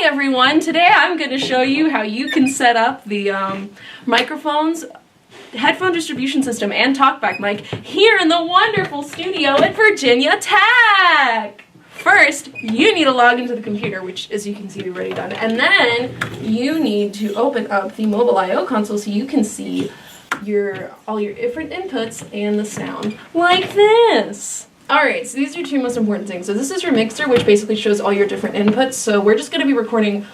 everyone. Today I'm going to show you how you can set up the microphones, headphone distribution system, and talkback mic here in the wonderful studio at Virginia Tech. First, you need to log into the computer, which, as you can see, we've already done. And then you need to open up the mobile I/O console so you can see all your different inputs and the sound, like this. Alright, so these are two most important things. So this is your mixer, which basically shows all your different inputs. So we're just going to be recording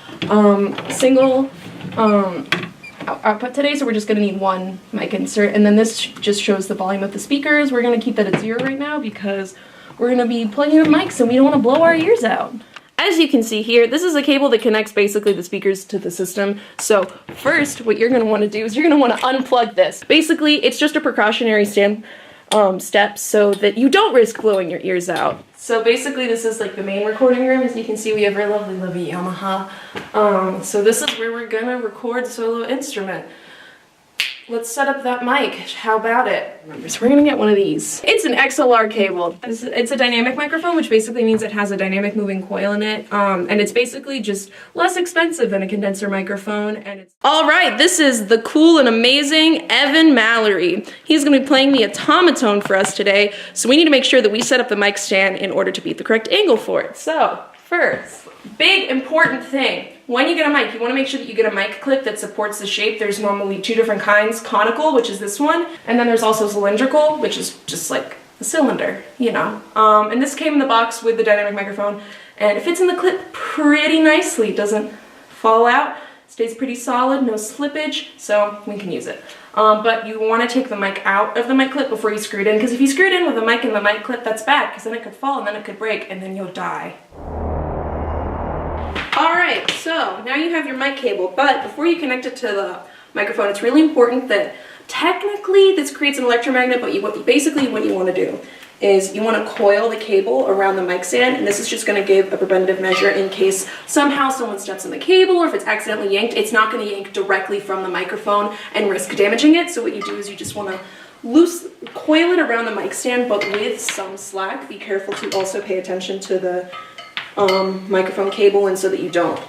single output today, so we're just going to need one mic insert. And then this just shows the volume of the speakers. We're going to keep that at 0 right now because we're going to be plugging in mics and we don't want to blow our ears out. As you can see here, this is a cable that connects basically the speakers to the system. So first, what you're going to want to do is you're going to want to unplug this. Basically, it's just a precautionary step so that you don't risk blowing your ears out. So basically this is like the main recording room. As you can see, we have our lovely Yamaha. So this is where we're gonna record solo instrument. Let's set up that mic. How about it? So we're gonna get one of these. It's an XLR cable. It's a dynamic microphone, which basically means it has a dynamic moving coil in it. And it's basically just less expensive than a condenser microphone. All right, this is the cool and amazing Evan Mallory. He's gonna be playing the Automaton for us today. So we need to make sure that we set up the mic stand in order to beat the correct angle for it. So first, big important thing. When you get a mic, you want to make sure that you get a mic clip that supports the shape. There's normally two different kinds, conical, which is this one, and then there's also cylindrical, which is just like a cylinder, you know. And this came in the box with the dynamic microphone, and it fits in the clip pretty nicely. It doesn't fall out, stays pretty solid, no slippage, so we can use it. But you want to take the mic out of the mic clip before you screw it in, because if you screw it in with the mic in the mic clip, that's bad, because then it could fall and then it could break, and then you'll die. Alright, so now you have your mic cable, but before you connect it to the microphone, it's really important that technically this creates an electromagnet, but basically what you want to do is you want to coil the cable around the mic stand, and this is just going to give a preventative measure in case somehow someone steps on the cable or if it's accidentally yanked. It's not going to yank directly from the microphone and risk damaging it, so what you do is you just want to coil it around the mic stand, but with some slack. Be careful to also pay attention to the microphone cable, and so that you don't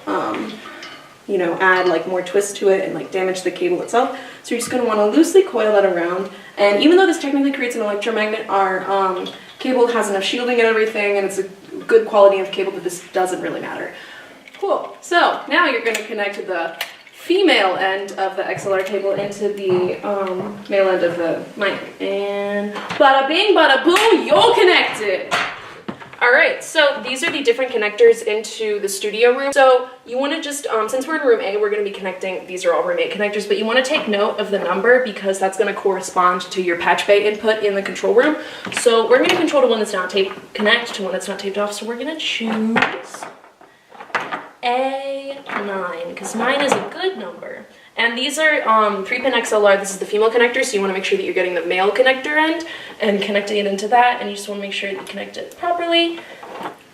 you know, add like more twist to it and like damage the cable itself. So you're just going to want to loosely coil that around, and even though this technically creates an electromagnet, our cable has enough shielding and everything, and it's a good quality of cable that this doesn't really matter. Cool. So now you're going to connect the female end of the XLR cable into the male end of the mic, and bada bing bada boom, you're connected. Alright, so these are the different connectors into the studio room. So you want to just, since we're in room A, we're going to be connecting, these are all room A connectors, but you want to take note of the number because that's going to correspond to your patch bay input in the control room. So we're going to control the one that's not connect to one that's not taped off, so we're going to choose A9, because 9 is a good number. And these are 3-pin XLR. This is the female connector, so you want to make sure that you're getting the male connector end and connecting it into that, and you just want to make sure that you connect it properly.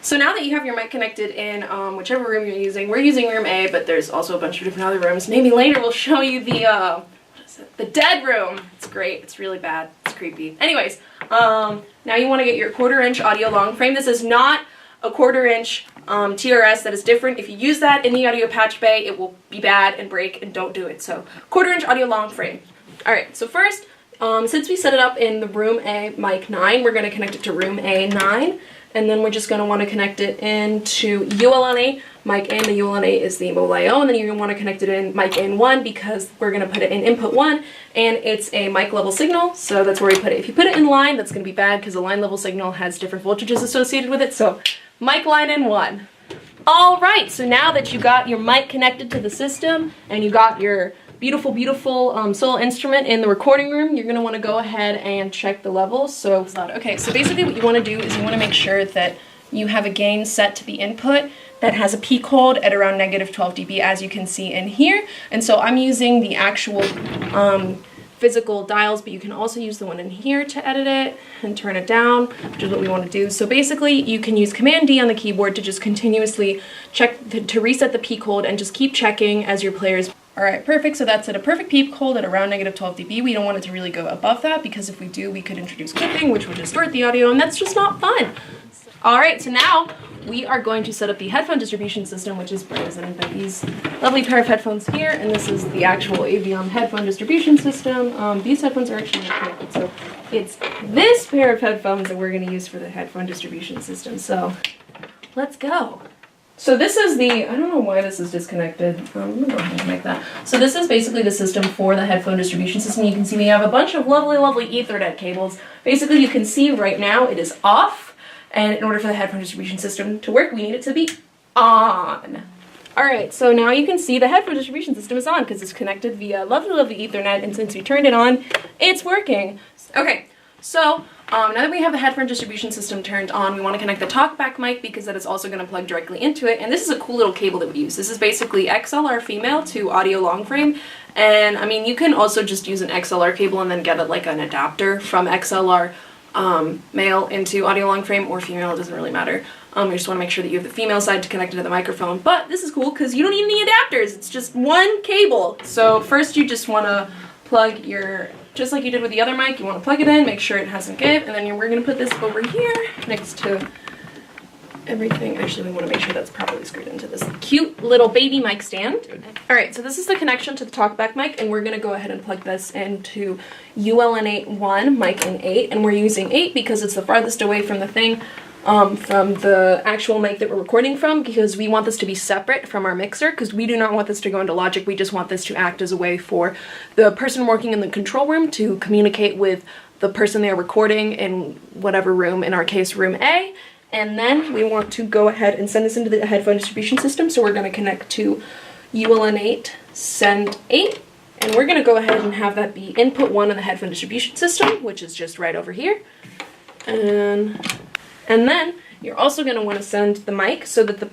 So now that you have your mic connected in whichever room you're using, we're using room A, but there's also a bunch of different other rooms. Maybe later we'll show you the, what is it? The dead room. It's great. It's really bad. It's creepy. Anyways, now you want to get your 1/4-inch audio long frame. This is not a 1/4-inch TRS. That is different. If you use that in the audio patch bay, it will be bad and break, and don't do it. So 1/4-inch audio long frame. Alright, so first, since we set it up in the room A mic 9, we're going to connect it to room A9, and then we're just going to want to connect it into ULNA mic in. The ULNA is the mobile I/O, and then you're going to want to connect it in mic in 1 because we're going to put it in input 1, and it's a mic level signal, so that's where we put it. If you put it in line, that's going to be bad because the line level signal has different voltages associated with it, so mic line in 1. Alright, so now that you got your mic connected to the system and you got your beautiful solo instrument in the recording room, you're going to want to go ahead and check the levels. So, okay, so basically what you want to do is you want to make sure that you have a gain set to the input that has a peak hold at around -12 dB, as you can see in here. And so I'm using the actual physical dials, but you can also use the one in here to edit it and turn it down, which is what we want to do. So basically you can use Command D on the keyboard to just continuously check, to reset the peak hold, and just keep checking as your players. Alright, perfect. So that's at a perfect peak hold at around -12 dB. We don't want it to really go above that, because if we do, we could introduce clipping, which would distort the audio, and that's just not fun. Alright, so now we are going to set up the headphone distribution system, which is represented by these lovely pair of headphones here, and this is the actual Aviom headphone distribution system. These headphones are actually not connected, so it's this pair of headphones that we're going to use for the headphone distribution system. So let's go. So this is the, I don't know why this is disconnected. I'm gonna go ahead and connect that. So this is basically the system for the headphone distribution system. You can see we have a bunch of lovely, lovely Ethernet cables. Basically, you can see right now it is off, and in order for the headphone distribution system to work, we need it to be on. All right, so now you can see the headphone distribution system is on because it's connected via lovely, lovely Ethernet, and since we turned it on, it's working. Okay, so now that we have the headphone distribution system turned on, we want to connect the TalkBack mic because that is also going to plug directly into it. And this is a cool little cable that we use. This is basically XLR female to audio long frame. And I mean, you can also just use an XLR cable and then get like an adapter from XLR male into audio long frame or female. It doesn't really matter. You just want to make sure that you have the female side to connect it to the microphone. But this is cool because you don't need any adapters. It's just one cable. So first you just want to plug your, just like you did with the other mic, you want to plug it in, make sure it hasn't give, and then we're going to put this over here next to everything. Actually, we want to make sure that's properly screwed into this cute little baby mic stand. Alright, so this is the connection to the TalkBack mic, and we're going to go ahead and plug this into ULN8 1, mic in 8, and we're using 8 because it's the farthest away from the thing, from the actual mic that we're recording from, because we want this to be separate from our mixer, because we do not want this to go into Logic. We just want this to act as a way for the person working in the control room to communicate with the person they're recording in whatever room, in our case room A, and then we want to go ahead and send this into the headphone distribution system. So we're going to connect to ULN8 send 8, and we're going to go ahead and have that be input 1 in the headphone distribution system, which is just right over here. And then you're also going to want to send the mic so that the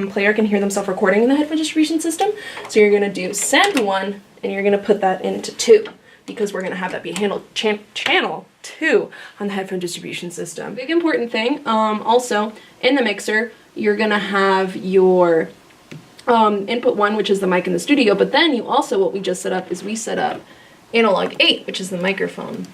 player can hear themselves recording in the headphone distribution system. So you're going to do send 1, and you're going to put that into 2, because we're going to have that be handled channel 2 on the headphone distribution system. Big important thing, also in the mixer, you're going to have your input 1, which is the mic in the studio, but then you also, what we just set up is we set up analog 8, which is the microphone.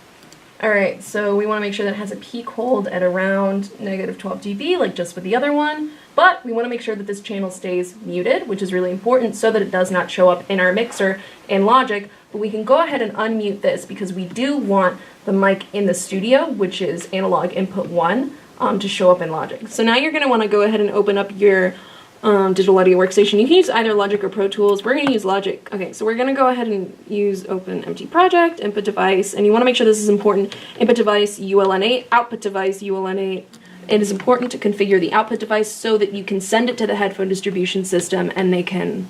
Alright, so we want to make sure that it has a peak hold at around -12 dB, like just with the other one, but we want to make sure that this channel stays muted, which is really important so that it does not show up in our mixer in Logic, but we can go ahead and unmute this because we do want the mic in the studio, which is analog input 1, to show up in Logic. So now you're going to want to go ahead and open up your digital audio workstation. You can use either Logic or Pro Tools. We're going to use Logic. Okay, so we're going to go ahead and use Open Empty Project, Input Device, and you want to make sure this is important. Input Device ULN8, Output Device ULN8. It is important to configure the output device so that you can send it to the headphone distribution system and they can,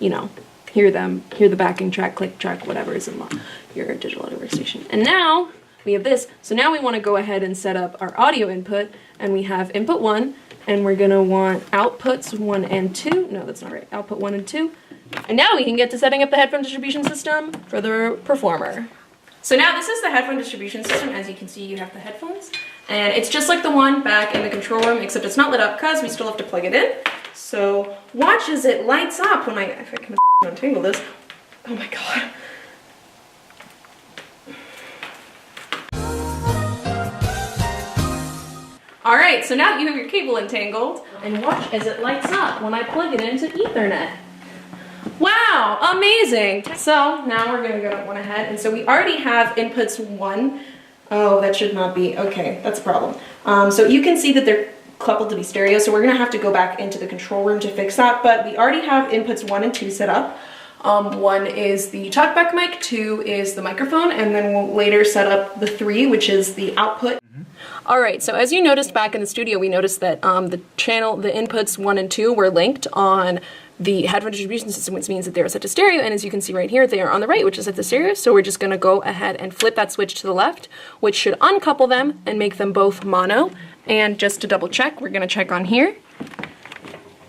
you know, hear the backing track, click track, whatever is in your digital audio workstation. And now we have this. So now we want to go ahead and set up our audio input, and we have input 1, and we're going to want outputs 1 and 2. No, that's not right. Output 1 and 2. And now we can get to setting up the headphone distribution system for the performer. So now this is the headphone distribution system. As you can see, you have the headphones. And it's just like the one back in the control room, except it's not lit up because we still have to plug it in. So watch as it lights up when if I can untangle this. Oh my god. Alright, so now that you have your cable entangled, and watch as it lights up when I plug it into Ethernet. Wow, amazing! So now we're going to go ahead, and so we already have inputs 1. Oh, that should not be, okay, that's a problem. So you can see that they're coupled to be stereo, so we're going to have to go back into the control room to fix that, but we already have inputs 1 and 2 set up. 1 is the TalkBack mic, 2 is the microphone, and then we'll later set up the 3, which is the output. Alright, so as you noticed back in the studio, we noticed that the inputs 1 and 2 were linked on the headphone distribution system, which means that they are set to stereo, and as you can see right here, they are on the right, which is set to stereo, so we're just going to go ahead and flip that switch to the left, which should uncouple them and make them both mono, and just to double check, we're going to check on here,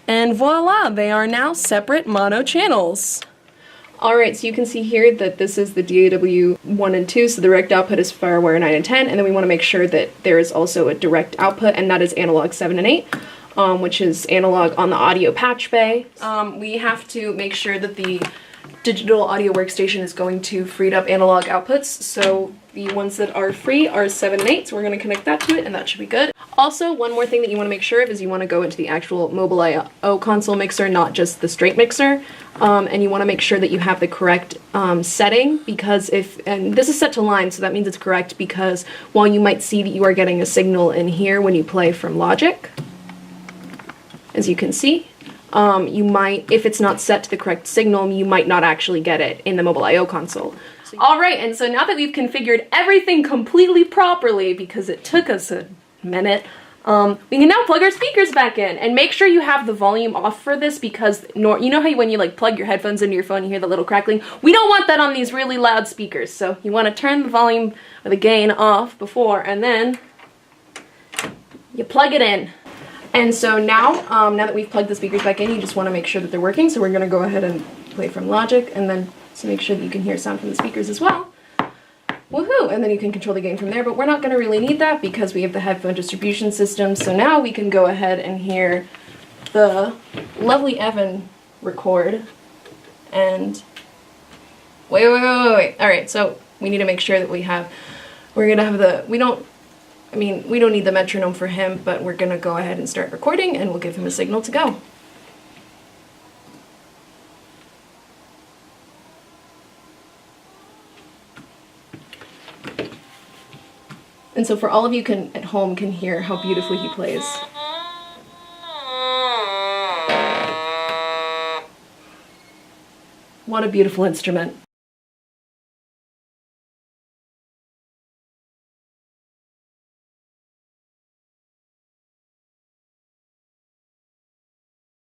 and voila, they are now separate mono channels. Alright, so you can see here that this is the DAW 1 and 2, so the direct output is FireWire 9 and 10, and then we want to make sure that there is also a direct output, and that is analog 7 and 8, which is analog on the audio patch bay. We have to make sure that the digital audio workstation is going to freed up analog outputs, so the ones that are free are 7 and 8, so we're going to connect that to it, and that should be good. Also, one more thing that you want to make sure of is you want to go into the actual Mobile I/O console mixer, not just the straight mixer, and you want to make sure that you have the correct setting, because and this is set to line, so that means it's correct, because while you might see that you are getting a signal in here when you play from Logic, as you can see, you might, if it's not set to the correct signal, you might not actually get it in the Mobile I/O console. Alright, and so now that we've configured everything completely properly, because it took us a minute, we can now plug our speakers back in, and make sure you have the volume off for this, because you know how when you like plug your headphones into your phone you hear the little crackling? We don't want that on these really loud speakers, so you want to turn the volume or the gain off before, and then you plug it in. And so now, now that we've plugged the speakers back in, you just want to make sure that they're working, so we're going to go ahead and play from Logic, and then to make sure that you can hear sound from the speakers as well. Woohoo! And then you can control the gain from there, but we're not going to really need that because we have the headphone distribution system, so now we can go ahead and hear the lovely Evan record, and wait. Alright, so we need to make sure that we're going to have the, we don't need the metronome for him, but we're going to go ahead and start recording, and we'll give him a signal to go. And so for all of you at home can hear how beautifully he plays. What a beautiful instrument.